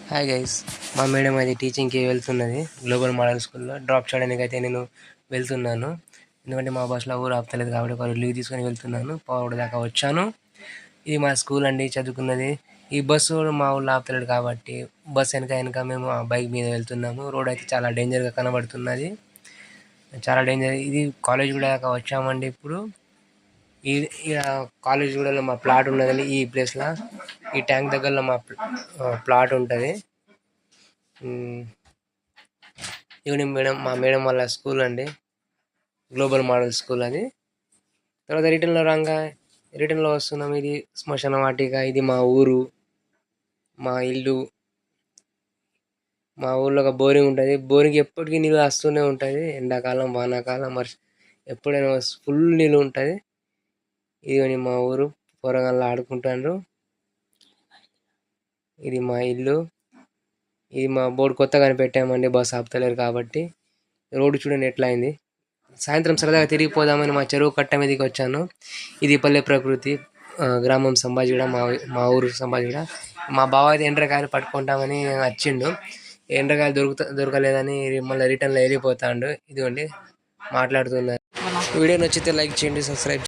Hi guys, మా madam అది టీచింగ్కి వెళ్తున్నది global model స్కూల్లో. డ్రాప్ చేయడానికి అయితే నేను వెళ్తున్నాను, ఎందుకంటే మా బస్సులో ఊరు ఆపుతలేదు కాబట్టి వాళ్ళు లీవ్ తీసుకొని వెళ్తున్నాను. పవర్ దాకా వచ్చాను. ఇది మా స్కూల్ అండి, చదువుకున్నది. ఈ బస్సు మా ఊళ్ళో ఆపుతలేడు కాబట్టి బస్ వెనక మేము ఆ బైక్ మీద వెళ్తున్నాము. రోడ్ అయితే చాలా డేంజర్గా కనబడుతున్నది, చాలా డేంజర్. ఇది కాలేజ్ కూడా దాకా వచ్చామండి. ఇప్పుడు ఈ కాలేజ్ కూడా మా ప్లాట్ ఉన్నదండి. ఈ ప్లేస్లో ఈ ట్యాంక్ దగ్గరలో మా ప్లాట్ ఉంటుంది. ఈవినింగ్ మా మేడం వాళ్ళ స్కూల్ అండి, గ్లోబల్ మోడల్ స్కూల్ అది. తర్వాత రిటర్న్లో వస్తున్నాం. ఇది శ్మశాన వాటిక. ఇది మా ఊరు, మా ఇల్లు. మా ఊళ్ళో ఒక బోరింగ్ ఉంటుంది. బోరింగ్ ఎప్పటికీ నీళ్ళు వస్తూనే ఉంటుంది, ఎండాకాలం వానాకాలం ఎప్పుడైనా ఫుల్ నీళ్ళు ఉంటుంది. ఇది మా ఊరు, పొరగాళ్ళు ఆడుకుంటారు. ఇది మా ఇల్లు. ఇది మా బోర్డు కొత్తగానే పెట్టామండి, బస్ ఆపుతలేరు కాబట్టి. రోడ్డు చూడండి ఎట్లా అయింది. సాయంత్రం సరదాగా తిరిగిపోదామని మా చెరువు కట్ట మీదకి వచ్చాను. ఇది పల్లె ప్రకృతి, గ్రామం సంభాజిగూడ, మా ఊరు సంభాజిగూడ. మా బావ అయితే ఎండ్రకాయలు పట్టుకుంటామని వచ్చిండు. ఎండ్రకాయలు దొరకలేదని మళ్ళీ రిటర్న్లో వెళ్ళిపోతాడు. ఇదిగోండి మాట్లాడుతున్నారు. వీడియో నచ్చితే లైక్ చేయండి, సబ్స్క్రైబ్